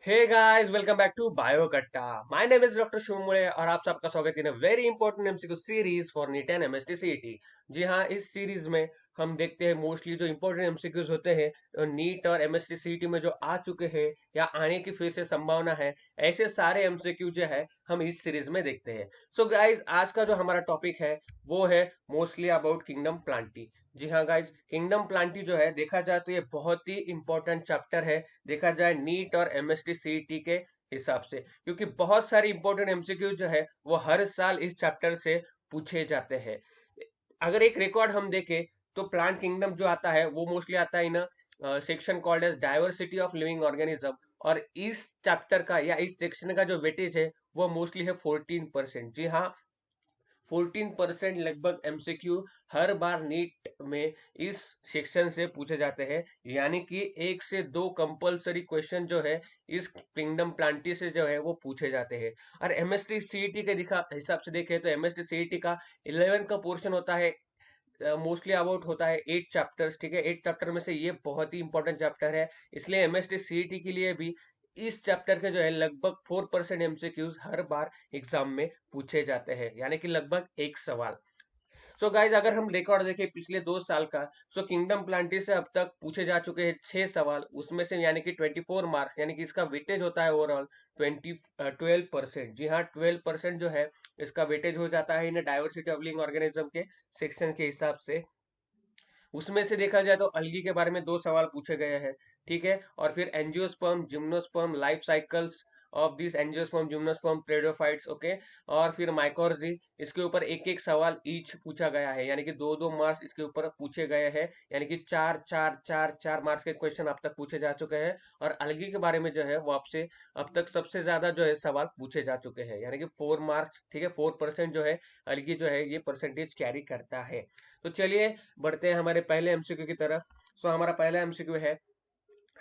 Hey guys, welcome back to bio Katta. My name is doctor Shubham Mule और आप सबका स्वागत है in very important MCQ series for NEET and MST CET. जी हाँ, इस सीरीज में हम देखते हैं मोस्टली जो इंपॉर्टेंट एमसीक्यूज होते हैं नीट और एमएसटी सीईटी में जो आ चुके हैं या आने की फिर से संभावना है, ऐसे सारे एमसीक्यू जो है हम इस सीरीज में देखते हैं। सो गाइस, आज का जो हमारा टॉपिक है वो है मोस्टली अबाउट किंगडम प्लांटी। जी हाँ गाइस, किंगडम प्लांटी जो है देखा जाए तो ये बहुत ही इंपॉर्टेंट चैप्टर है, देखा जाए नीट और एमएसटी सीईटी के हिसाब से, क्योंकि बहुत सारी इंपॉर्टेंट एमसीक्यू जो है वो हर साल इस चैप्टर से पूछे जाते हैं। अगर एक रिकॉर्ड हम देखें तो प्लांट किंगडम जो आता है वो मोस्टली आता है in section called as diversity of living organism. और इस चैप्टर का या इस सेक्शन का जो वेटेज है वो मोस्टली है 14%। जी हाँ, 14% लगभग एमसीक्यू हर बार नीट में इस सेक्शन से पूछे जाते हैं, यानी कि एक से दो कंपलसरी क्वेश्चन जो है इस किंगडम प्लांटी से जो है वो पूछे जाते हैं। और एमएसटी सीईटी के दिखा हिसाब से देखें तो एमएसटी सीईटी का 11 का पोर्शन होता है, मोस्टली अबाउट होता है 8 चैप्टर्स। ठीक है, 8 चैप्टर में से ये बहुत ही इंपॉर्टेंट चैप्टर है, इसलिए एमएसटी सीईटी के लिए भी इस चैप्टर के जो है लगभग 4% एमसीक्यूज हर बार एग्जाम में पूछे जाते हैं, यानी कि लगभग एक सवाल। सो गाइज, अगर हम रिकॉर्ड देखें पिछले 2 साल का, सो किंगडम प्लांटी से अब तक पूछे जा चुके हैं 6 सवाल, उसमें से यानी कि 24 मार्क्स, यानी कि इसका वेटेज होता है ओवरऑल 12%। जी हाँ, 12% जो है इसका वेटेज हो जाता है in diversity of living organism के सेक्शन के हिसाब से। उसमें से देखा जाए तो अलगी के बारे में 2 सवाल पूछे गए हैं। ठीक है, और फिर angiosperm, gymnosperm, life cycles of this angiosperm, gymnosperm, pteridophytes. Okay, और फिर माइकोरजी, इसके ऊपर एक एक सवाल ईच पूछा गया है, यानी कि दो दो मार्क्स इसके ऊपर पूछे गए हैं, यानी कि चार चार चार चार मार्क्स के क्वेश्चन अब तक पूछे जा चुके हैं। और अलगी के बारे में जो है वो आपसे अब तक सबसे ज्यादा जो है सवाल पूछे जा चुके हैं, यानी कि 4 मार्क्स। ठीक है, 4% जो है अलगी जो है ये परसेंटेज कैरी करता है। तो चलिए बढ़ते हैं हमारे पहले एमसीक्यू की तरफ। सो हमारा पहला एमसीक्यू है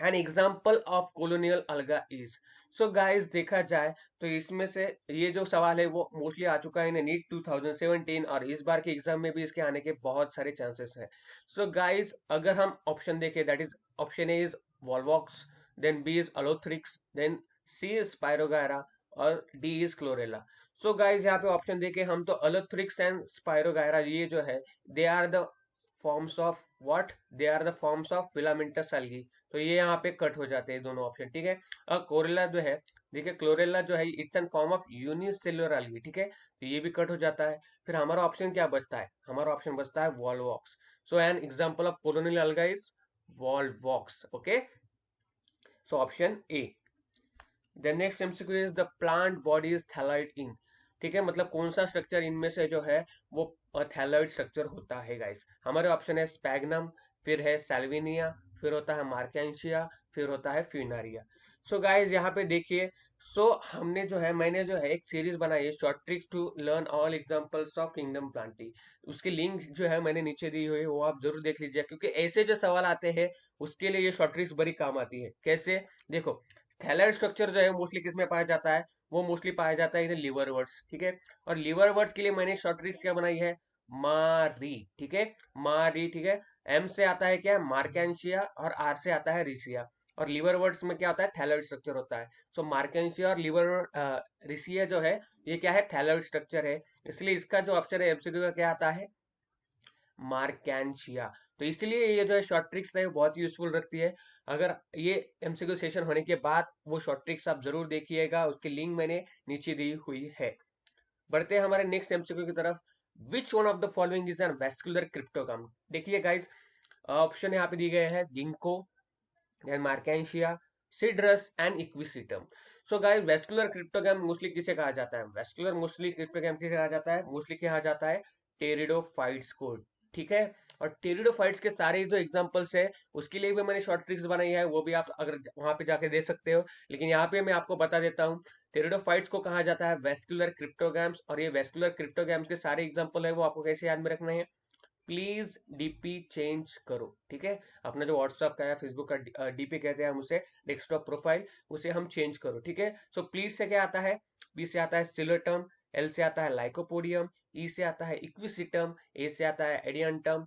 एन एग्जाम्पल ऑफ कॉलोनियल अलगा इज। सो गाइस, देखा जाए तो इसमें से ये जो सवाल है वो मोस्टली आ चुका है नीट 2017, और इस बार के एग्जाम में भी इसके आने के बहुत सारे चांसेस हैं। सो गाइस, अगर हम ऑप्शन देखें, that is option A is volvox, then B is ulothrix, then C is spirogyra, और D is chlorella. So guys, यहाँ पे ऑप्शन देखे हम तो अलोथ्रिक्स एंड स्पायरोगायरा ये जो है they are the forms of what, they are the forms of filamentous algae. तो ये यहाँ पे कट हो जाते हैं दोनों ऑप्शन। ठीक है, और कोरेला जो है, देखिए क्लोरेला जो है it's an form of unicellular algae. ठीक है, तो ये भी कट हो जाता है। फिर हमारा ऑप्शन क्या बचता है, हमारा ऑप्शन बचता है volvox. So an example of colonial alga is volvox. Okay, so option A. The next MCQ is the plant body is thalloid in. ठीक है, मतलब कौन सा स्ट्रक्चर इनमें से जो है वो थैलाइड स्ट्रक्चर होता है गाइस। हमारे ऑप्शन है स्पैग्नम, फिर है सैल्विनिया, फिर होता है मार्केंशिया, फिर होता है फ्यूनारिया। सो गाइस, यहाँ पे देखिए, सो हमने जो है मैंने जो है एक सीरीज बनाई है, short tricks to learn all examples of kingdom plantae. उसकी लिंक जो है मैंने नीचे दी हुई है, वो आप जरूर देख लीजिए, क्योंकि ऐसे जो सवाल आते हैं उसके लिए ये शॉर्ट ट्रिक्स बड़ी काम आती है। कैसे, देखो, थैलाइड स्ट्रक्चर जो है मोस्टली किस में पाया जाता है, वो मोस्टली पाया जाता है इन लिवर वर्ड्स। ठीक है, और लिवर वर्ड्स के लिए मैंने शॉर्ट ट्रिक्स क्या बनाई है, मारी। ठीक है, मारी। ठीक है, एम से आता है क्या, मार्केंशिया, और आर से आता है रिसिया। और लिवर वर्ड्स में क्या होता है, थैलाइड स्ट्रक्चर होता है। सो मार्केंशिया और लिवर रिसिया जो है ये क्या है, थैलाइड स्ट्रक्चर है, इसलिए इसका जो ऑप्शन है एमसीक्यू का क्या आता है, मार्केंशिया। तो इसलिए ये जो है शॉर्ट ट्रिक्स है बहुत यूजफुल रखती है। अगर ये एमसीक्यू सेशन होने के बाद वो शॉर्ट ट्रिक्स आप जरूर देखिएगा, उसकी लिंक मैंने नीचे दी हुई है। बढ़ते हैं हमारे नेक्स्ट एमसीक्यू की तरफ। Which one of the following is an vascular cryptogram. देखिए गाइस, ऑप्शन यहाँ पे दिए गए हैं ginkgo, then marchantia, cedrus and equisetum. So guys, vascular cryptogram mostly किसे कहा जाता है, वेस्कुलर मोस्टली क्रिप्टोग्राम किसे कहा जाता है, मोस्टली कहा जाता है टेरिडोफाइट्स को। ठीक है, और टेरिडोफाइट्स के सारे जो एग्जांपल्स है उसके लिए भी मैंने शॉर्ट ट्रिक्स बनाई है, वो भी आप अगर वहां पे जाके दे सकते हो, लेकिन यहाँ पे मैं आपको बता देता हूँ। टेरिडोफाइट्स को कहा जाता है वेस्कुलर क्रिप्टोग्राम्स, और ये वेस्कुलर क्रिप्टोग्राम्स के सारे एग्जांपल है वो आपको कैसे याद में रखना है, प्लीज डीपी चेंज करो। ठीक है, अपना जो व्हाट्सएप का या फेसबुक का डीपी कहते हैं हम उसे, डेस्कटॉप प्रोफाइल, उसे हम चेंज करो। ठीक है, सो प्लीज से क्या आता है, बी से आता है सिलोटम, एल से आता है लाइकोपोडियम, ई से आता है इक्विसिटम, ए से आता है एडियंटम,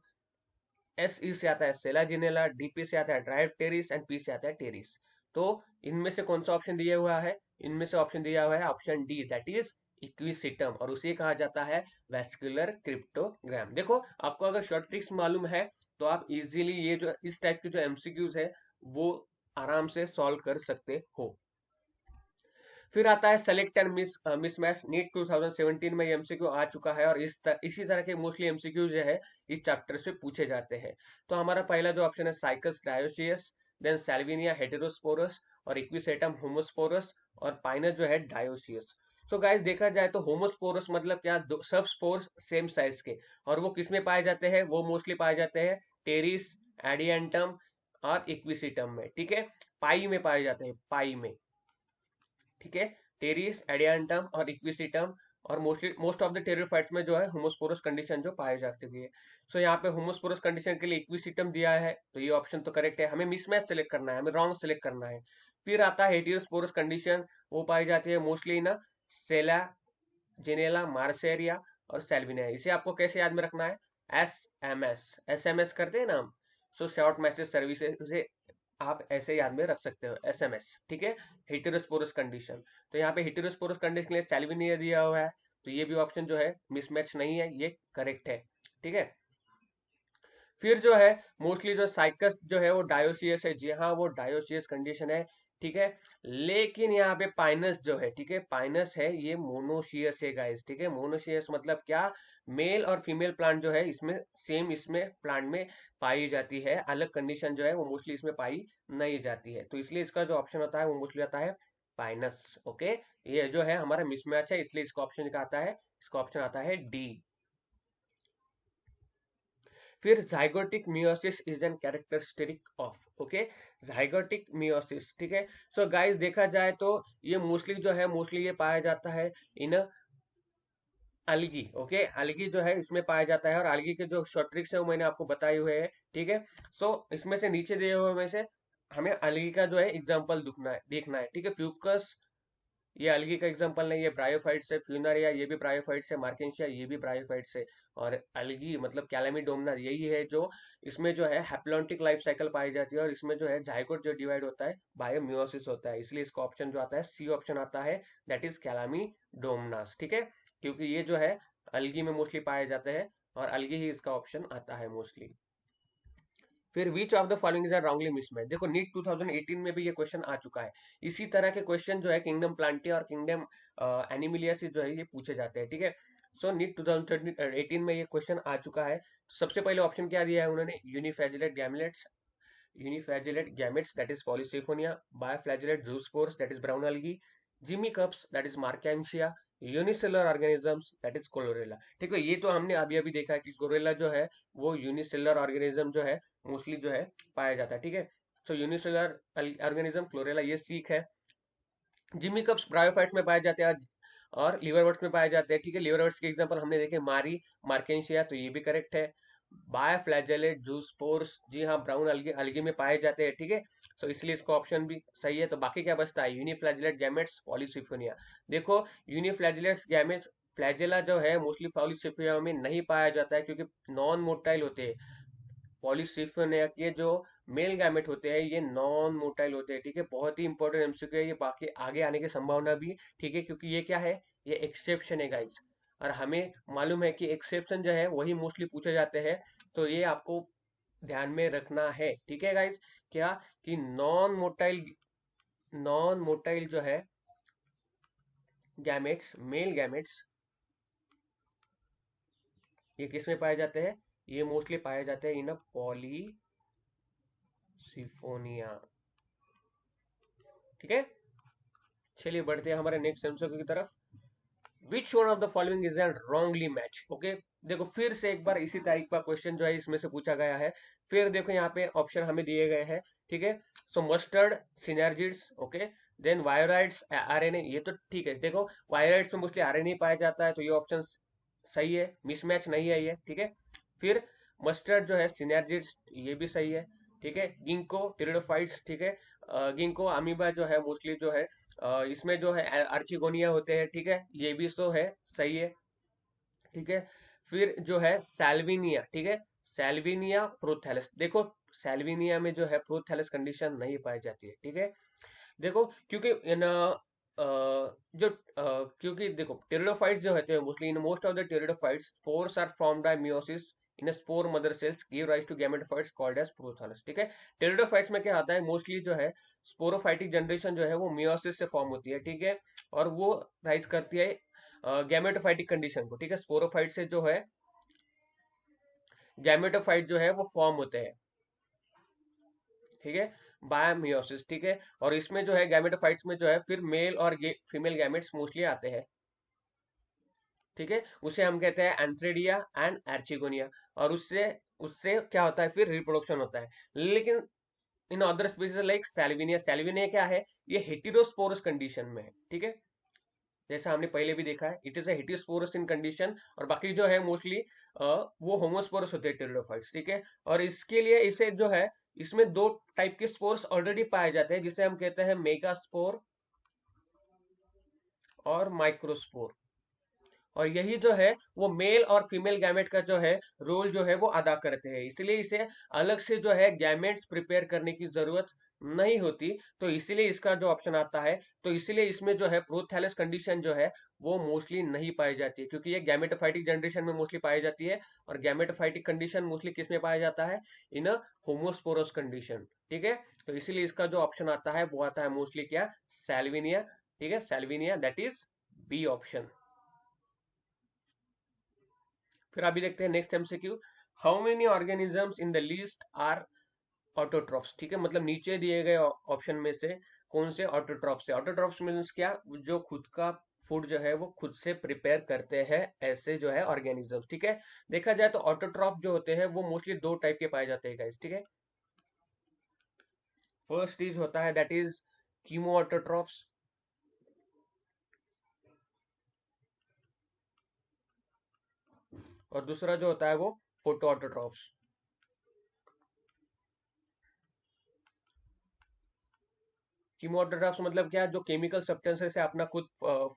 एस ई से आता है सेलाजिनेला, डीपी से आता है ड्राइव टेरिस, एंड पी से आता है टेरिस। तो इनमें से कौन सा ऑप्शन दिया हुआ है? इनमें से ऑप्शन दिया हुआ है option D, that is equisetum, और उसे कहा जाता है वेस्कुलर क्रिप्टोग्राम। देखो, आपको अगर शॉर्ट ट्रिक्स मालूम है तो आप इजीली ये जो इस टाइप के जो एमसीक्यूज है वो आराम से सॉल्व कर सकते हो। फिर आता है सेलेक्ट एंड मिसमैच। नीट 2017 में ये एमसीक्यू आ चुका है, और इसी तरह के मोस्टली एमसीक्यू जो है इस चैप्टर से पूछे जाते हैं। तो हमारा पहला जो ऑप्शन है साइकस डायोसियस, देन सैल्विनिया हेटेरोस्पोरस, और इक्विसेटम होमोस्पोरस, और पाइनस जो है डायोसियस। सो गाइस, देखा जाए तो होमोस्पोरस मतलब क्या, सब स्पोर्स सेम साइज के, और वो किसमें पाए जाते हैं? वो मोस्टली पाए जाते हैं टेरिस, एडियंटम और इक्विसिटम में, ठीक है। पाई में पाए जाते हैं, पाई में, ठीक है। टेरिस, एडियांटम और इक्विसिटम, और मोस्ट ऑफ द टेरियोफाइट्स में जो है होमोस्पोरस कंडीशन जो पाई जा चुकी है। सो यहाँ पे होमोस्पोरस कंडीशन के लिए इक्विसिटम दिया है, तो ये ऑप्शन तो करेक्ट है। हमें मिसमैच सेलेक्ट करना है, हमें रॉन्ग सेलेक्ट करना है। फिर आता है हेटियोस्पोरस कंडीशन, वो पाई जाती है मोस्टली ना सेला, जेनेला, मार्सेरिया और सेल्विनिया। इसे आपको कैसे याद में रखना है? एस एम एस करते हैं ना हम, सो शॉर्ट मैसेज सर्विसेज, आप ऐसे याद में रख सकते हो, एसएमएस, ठीक है। हेटेरोस्पोरस कंडीशन, तो यहाँ पे हेटेरोस्पोरस कंडीशन के लिए सैल्विनिया दिया हुआ है, तो ये भी ऑप्शन जो है मिसमैच नहीं है, ये करेक्ट है, ठीक है। फिर जो है मोस्टली जो साइकस जो है वो डायोसियस है, जी हाँ वो डायोसियस कंडीशन है, ठीक है। लेकिन यहाँ पे पाइनस जो है, ठीक है, पाइनस है ये मोनोशियस है गाइस, ठीक है। मोनोशियस मतलब क्या? मेल और फीमेल प्लांट जो है इसमें सेम, इसमें प्लांट में पाई जाती है, अलग कंडीशन जो है वो मोस्टली इसमें पाई नहीं जाती है, तो इसलिए इसका जो ऑप्शन होता है वो मोस्टली आता है पाइनस, ओके। ये जो है हमारा मिसमैच है, इसलिए इसका ऑप्शन क्या आता है? इसका ऑप्शन आता है डी। फिर zygotic meiosis is an characteristic of, okay, zygotic meiosis, ठीक है। सो गाइस, देखा जाए तो ये मोस्टली जो है, मोस्टली ये पाया जाता है इन अलगी, ओके। अलगी जो है इसमें पाया जाता है, और अलगी के जो शॉर्ट ट्रिक्स है वो मैंने आपको बताए हुए हैं, ठीक है। सो इसमें से नीचे दिए हुए में से हमें अलगी का जो है एग्जाम्पल देखना है, ठीक है। फ्यूकस, ये अलगी का एग्जांपल नहीं, ये ब्रायोफाइट्स है। फ्यूनरिया, ये भी ब्रायोफाइट्स है। मार्केंशिया, ये भी ब्रायोफाइट्स है। और अलगी मतलब कैलामीडोमना, यही है जो इसमें जो है हैप्लॉन्टिक लाइफ साइकिल पाई जाती है, और इसमें जो है जाइगोट जो डिवाइड होता है बायोमियोसिस होता है, इसलिए इसका ऑप्शन जो आता है सी ऑप्शन आता है, दैट इज कैलामीडोमनास, ठीक है। क्योंकि ये जो है अलगी में मोस्टली पाए जाते हैं, और अलगी ही इसका ऑप्शन आता है मोस्टली। फिर which of the following is are wrongly mismatch. देखो, नीट 2018 में भी ये क्वेश्चन आ चुका है। इसी तरह के क्वेश्चन जो है किंगडम प्लांटिया और किंगडम एनिमिलिया से जो है ये पूछे जाते हैं, ठीक है। सो नीट 2018 में ये क्वेश्चन आ चुका है। तो सबसे पहले ऑप्शन क्या दिया है उन्होंने? Uniflagellate gametes, that is polysiphonia, biflagellate zoospores, that is brown algae, gemma cups, that is marchantia, unicellular organisms, that is chlorella. ठीक है, ये तो हमने अभी अभी देखा है कि क्लोरेला जो है वो यूनिसेलुलर ऑर्गेनिज्म जो है मोस्टली जो है पाया जाता है, ठीक है। सो यूनिसेलुलर ऑर्गेनिज्म क्लोरेला, ये सीख है। जिमी कप्स ब्रायोफाइट्स में पाए जाते हैं, और लिवरवर्ट्स में पाए जाते हैं, ठीक है। लिवरवर्ट्स के एग्जांपल हमने देखे, मारी, मार्केंशिया, तो ये भी करेक्ट है। बायोफ्लैजेलेट जूस्पोर्स, जी हाँ ब्राउन अलगी, अलगी में पाए जाते हैं, ठीक है। सो इसलिए इसका ऑप्शन भी सही है। तो बाकी क्या बचता है? यूनिफ्लैजेलेट गैमेट्स, पॉलीसिफोनिया। देखो, यूनिफ्लैजेलेट गैमेट्स, फ्लैजेला जो है मोस्टली पॉलीसिफोनिया में नहीं पाया जाता है, क्योंकि नॉन मोटाइल होते हैं। पॉलीसिफोनिया के जो मेल गैमेट होते हैं ये नॉन मोटाइल होते हैं, ठीक है। बहुत ही इंपॉर्टेंट एमसीक्यू है ये, बाकी आगे आने की संभावना भी, ठीक है, क्योंकि ये क्या है? ये एक्सेप्शन है गाइस, और हमें मालूम है कि एक्सेप्शन जो है वही मोस्टली पूछे जाते हैं, तो ये आपको ध्यान में रखना है, ठीक है गाइस। क्या कि नॉन मोटाइल जो है गैमेट्स, मेल गैमेट्स, ये किस में पाए जाते हैं? ये मोस्टली पाए जाते हैं इन पॉलीसिफोनिया, ठीक है। चलिए बढ़ते हैं हमारे नेक्स्ट एमसीक्यू की तरफ। Which one of the following is N wrongly match, okay. देखो, फिर से एक बार इसी टाइप का क्वेश्चन जो है इसमें से पूछा गया है। फिर देखो यहाँ पे ऑप्शन हमें दिए गए हैं, ठीक है। So mustard, synergids, okay, then viroids, RNA, ये तो ठीक है। देखो, वायराइड्स में मोस्टली आरएनए पाया जाता है, तो ये ऑप्शन सही है, मिसमैच नहीं है ये, ठीक है। फिर मस्टर्ड जो है सिनर्जिड्स, ये भी सही है, ठीक है। गिंको टेरिडोफाइट्स, ठीक है। गिंको अमीबा जो है मोस्टली जो है इसमें जो है अर्चिगोनिया होते हैं, ठीक है, ये भी तो है, सही है, ठीक है। फिर जो है सैल्विनिया, ठीक है, सैल्विनिया प्रोथैलस, देखो सैल्विनिया में जो है प्रोथैलस कंडीशन नहीं पाई जाती है, ठीक है। देखो क्योंकि इन क्योंकि देखो टेरिडोफाइट्स जो होते हैं mostly in most of the pteridophytes spores are formed by meiosis in spore mother cells give rise to gametophytes called as prothallus. ठीक है, टेरिडोफाइट्स में क्या आता है मोस्टली जो है स्पोरोफाइटिक जनरेशन जो है वो मियोसिस से फॉर्म होती है। ठीक है, और वो राइज करती है गैमेटोफाइटिक कंडीशन को। ठीक है, स्पोरोफाइट से जो है गैमेटोफाइट जो है वो फॉर्म होते हैं। ठीक है, बाय मियोसिस। ठीक है, और इसमें जो है गैमेटोफाइट्स में जो है फिर मेल और फीमेल गैमेट्स मोस्टली आते हैं। ठीक है, उसे हम कहते हैं एंथ्रेडिया एंड एर्चिगोनिया। और उससे उससे क्या होता है फिर रिप्रोडक्शन होता है। लेकिन इन अदर स्पीसीज लाइक सैल्विनिया, सैल्विनिया क्या है, ये हेटेरोस्पोरस कंडीशन में है। ठीक है, जैसा हमने पहले भी देखा है it is a heterosporous in condition, और बाकी जो है मोस्टली वो होमोस्पोरस होते हैं टेरिडोफाइट्स। ठीक है, और इसके लिए इसे जो है इसमें दो टाइप के स्पोर्स ऑलरेडी पाए जाते हैं जिसे हम कहते हैं मेगास्पोर और माइक्रोस्पोर। और यही जो है वो मेल और फीमेल गैमेट का जो है रोल जो है वो अदा करते हैं, इसलिए इसे अलग से जो है गैमेट्स प्रिपेयर करने की जरूरत नहीं होती। तो इसीलिए इसका जो ऑप्शन आता है, तो इसीलिए इसमें जो है प्रोथैलस कंडीशन जो है वो मोस्टली नहीं पाई जाती है, क्योंकि ये गैमेटोफाइटिक जनरेशन में मोस्टली पाई जाती है। और गैमेटोफाइटिक कंडीशन मोस्टली किस में पाया जाता है, इन अ होमोस्पोरस कंडीशन। ठीक है, तो इसीलिए इसका जो ऑप्शन आता है वो आता है मोस्टली क्या, सैल्विनिया। ठीक है, salvinia, that is B option. फिर अभी देखते हैं next MCQ. How many organisms in the list are autotrophs. ठीक है, मतलब नीचे दिए गए ऑप्शन में से कौन से ऑटोट्रॉफ्स है। ऑटोट्रॉफ्स मीन्स क्या, जो खुद का फूड जो है वो खुद से प्रिपेयर करते हैं, ऐसे जो है ऑर्गेनिजम्स। ठीक है, देखा जाए तो ऑटोट्रॉफ जो होते हैं वो मोस्टली दो टाइप के पाए जाते हैं गाइस। ठीक है, फर्स्ट इज होता है दैट इज कीमो ऑटोट्रॉफ्स, और दूसरा जो होता है वो फोटो ऑटोट्रॉफ्स। कीमोटोट्रॉफ्स मतलब क्या, जो केमिकल सब्सटेंसेस से अपना खुद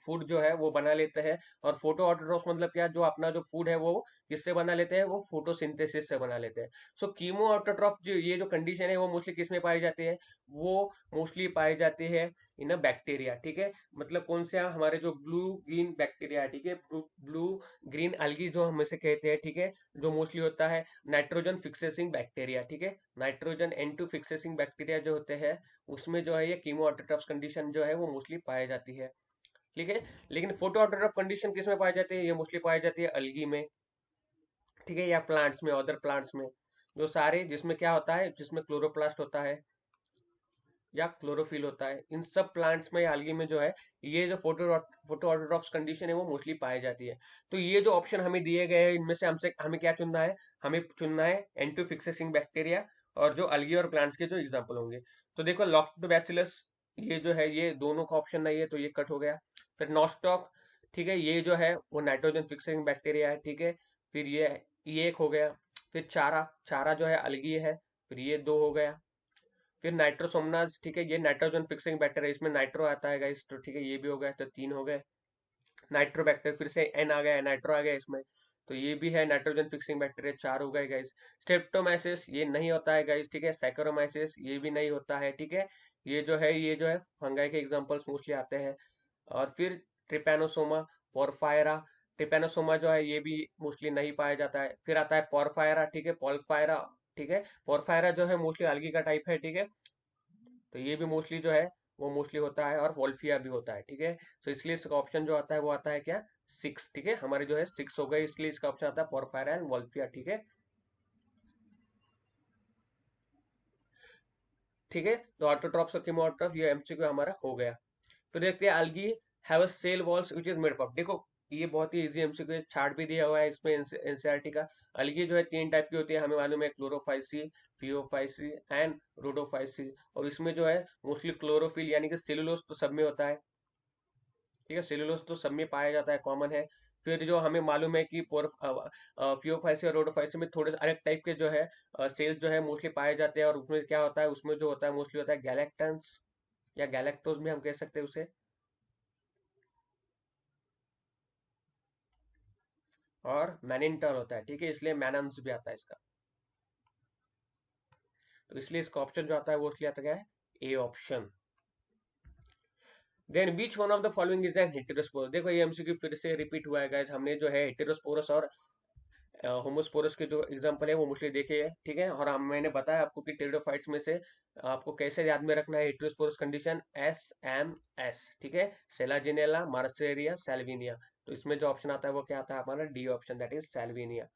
फूड जो है वो बना लेते हैं। और फोटो ऑटोट्रॉफ्स मतलब क्या, जो अपना जो फूड है वो किससे बना लेते हैं, वो फोटोसिंथेसिस से बना लेते हैं। सो कीमो ऑटोट्रॉफ जो ये जो कंडीशन है वो मोस्टली किस में पाई जाती है, वो मोस्टली पाई जाती है इन अ बैक्टीरिया। ठीक है, मतलब कौन से हमारे जो ब्लू ग्रीन बैक्टीरिया है। ठीक है, ब्लू ग्रीन algae जो हम इसे कहते हैं। ठीक है, जो मोस्टली होता है नाइट्रोजन फिक्सेसिंग बैक्टीरिया। ठीक है, नाइट्रोजन N2 फिक्सेसिंग बैक्टीरिया जो होते हैं उसमें जो है ये कीमो ऑटोट्रॉफ कंडीशन जो है वो मोस्टली पाई जाती है। ठीक है, लेकिन फोटो ऑटोट्रॉफ कंडीशन किस में पाई जाती है, ये मोस्टली पाई जाती है अलगी में। ठीक है, या प्लांट्स में, अदर प्लांट्स में, जो सारे जिसमें क्या होता है, जिसमें क्लोरोप्लास्ट होता है या क्लोरोफिल होता है, इन सब प्लांट्स में या algae में जो है ये जो फोटो ऑटोट्रॉफ्स कंडीशन है वो मोस्टली पाई जाती है। तो ये जो ऑप्शन हमें दिए गए हैं इनमें से हमसे हमें क्या चुनना है, हमें चुनना है एंटो फिक्सेसिंग बैक्टीरिया और जो algae और प्लांट्स के जो एग्जाम्पल होंगे। तो देखो लॉक्टोबैसिलस, ये जो है ये दोनों का ऑप्शन नहीं है तो ये कट हो गया। फिर नॉस्टॉक, ठीक है, ये जो है वो नाइट्रोजन फिक्सिंग बैक्टीरिया है। ठीक है, फिर ये एक हो गया। फिर चारा, चारा जो है अलगी है, फिर ये दो हो गया। फिर नाइट्रोसोमनाज, ठीक है, ये नाइट्रोजन फिक्सिंग बैक्टीरिया, इसमें नाइट्रो आता है गाइस, तो ठीक है ये भी हो गया, तो तीन हो गए। नाइट्रोबैक्टर, फिर से एन आ गया, नाइट्रो आ गया इसमें, तो ये भी है नाइट्रोजन फिक्सिंग बैक्टीरिया, चार हो गए गाइस। स्ट्रेप्टोमाइसिस ये नहीं होता है गाइस। ठीक है, सैकरोमाइसिस ये भी नहीं होता है। ठीक है, ये जो है फंगाई के एग्जांपल्स मोस्टली आते हैं। और फिर ट्रिपैनोसोमा, पोरफायरा, ट्रिपैनोसोमा जो है ये भी मोस्टली नहीं पाया जाता है। फिर आता है पोरफायरा, ठीक है, पोलफायरा। ठीक है, पोरफायरा जो है मोस्टली algae का टाइप है। ठीक है, तो ये भी मोस्टली जो है वो मोस्टली होता है, और वोल्फिया भी होता है। ठीक है, तो इसलिए इसका ऑप्शन जो आता है वो आता है क्या, सिक्स। ठीक है, हमारे जो है सिक्स हो गए, इसलिए इसका ऑप्शन आता है पोरफायरा एंड वोल्फिया। ठीक है, ठीक है, तो ऑटोट्रॉप्स और कीमोट्रॉप ये एमसीक्यू हमारा हो गया। फिर देखते हैं algae have a cell walls which is made of. देखो ये बहुत ही इजी एमसीक्यू है, चार्ट भी दिया हुआ है इसमें एनसीईआरटी का। algae जो है तीन टाइप की होती है, हमें मालूम है, क्लोरोफाइसी, फियोफाइसी एंड रोडोफाइसी। और इसमें जो है मोस्टली क्लोरोफिल यानी कि सेलुलोज तो सब में होता है। ठीक है, सेलुलोज तो सब में पाया जाता है, कॉमन है। फिर जो हमें मालूम है कि फियोफाइसी और रोडोफाइसी में थोड़े से अलग टाइप के जो है सेल्स जो है मोस्टली पाए जाते हैं, और उसमें क्या होता है, उसमें जो होता है मोस्टली होता है गैलेक्टन्स या गैलेक्टोज भी हम कह सकते हैं उसे, और मैनिंटल होता है। ठीक है, इसलिए मैनन्स भी आता है इसका। तो इसलिए इसका ऑप्शन जो आता है वो इसलिए आता है A option. Then which one of the following is an heterosporous. देखो ये एमसीक्यू फिर से रिपीट हुआ है गाइस, हमने जो है हेटेरोस्पोरस और होमोस्पोरस के जो एग्जांपल है वो मोस्टली देखे हैं, ठीक है। और हम मैंने बताया आपको कि टेरिडोफाइट्स में से आपको कैसे याद में रखना है हेटेरोस्पोरस कंडीशन, SMS, ठीक है, सेलाजिनेला, मार्सेरिया, सैल्विनिया। तो इसमें जो ऑप्शन आता है वो क्या आता है हमारा D option, that is salvinia.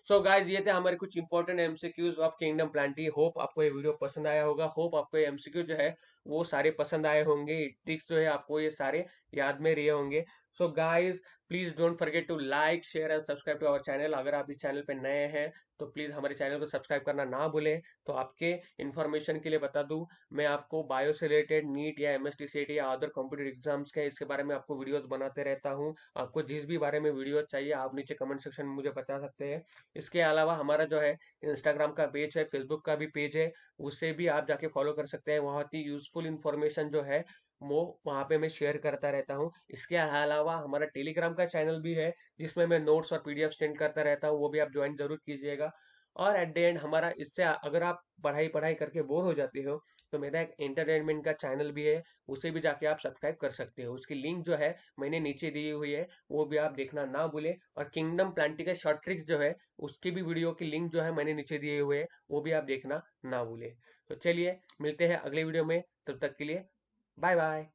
So guys ये थे हमारे कुछ important MCQs of kingdom plantae. Hope आपको ये वीडियो पसंद आया होगा, होप आपको ये एमसीक्यू जो है वो सारे पसंद आए होंगे, ट्रिक्स जो है आपको ये सारे याद में रहे होंगे। So guys please don't forget to like share and subscribe to our channel. अगर आप इस चैनल पे नए हैं तो प्लीज हमारे चैनल को सब्सक्राइब करना ना भूलें। तो आपके इन्फॉर्मेशन के लिए बता दूं, मैं आपको बायो से रिलेटेड नीट या एमएसटीसीटी या अदर कॉम्पिटेटिव एग्जाम्स के इसके बारे में आपको वीडियोस बनाते रहता हूं। आपको जिस भी बारे में वीडियो चाहिए आप नीचे कमेंट सेक्शन में मुझे बता सकते हैं। इसके अलावा हमारा जो है इंस्टाग्राम का पेज है, फेसबुक का भी पेज है, उससे भी आप जाके फॉलो कर सकते हैं। बहुत ही यूजफुल इंफॉर्मेशन जो है वो वहाँ पे मैं शेयर करता रहता हूँ। इसके अलावा हमारा टेलीग्राम का चैनल भी है जिसमें मैं नोट्स और पीडीएफ सेंड करता रहता हूँ, वो भी आप ज्वाइन जरूर कीजिएगा। और एट द एंड हमारा इससे अगर आप पढ़ाई पढ़ाई करके बोर हो जाते हो तो मेरा एक एंटरटेनमेंट का चैनल भी है, उसे भी जाके आप सब्सक्राइब कर सकते हो। उसकी लिंक जो है मैंने नीचे दी हुई है, वो भी आप देखना ना भूलें। और किंगडम प्लांटी का शॉर्ट ट्रिक्स जो है उसकी भी वीडियो की लिंक जो है मैंने नीचे दिए हुए है, वो भी आप देखना ना भूलें। तो चलिए मिलते हैं अगले वीडियो में, तब तक के लिए बाय बाय।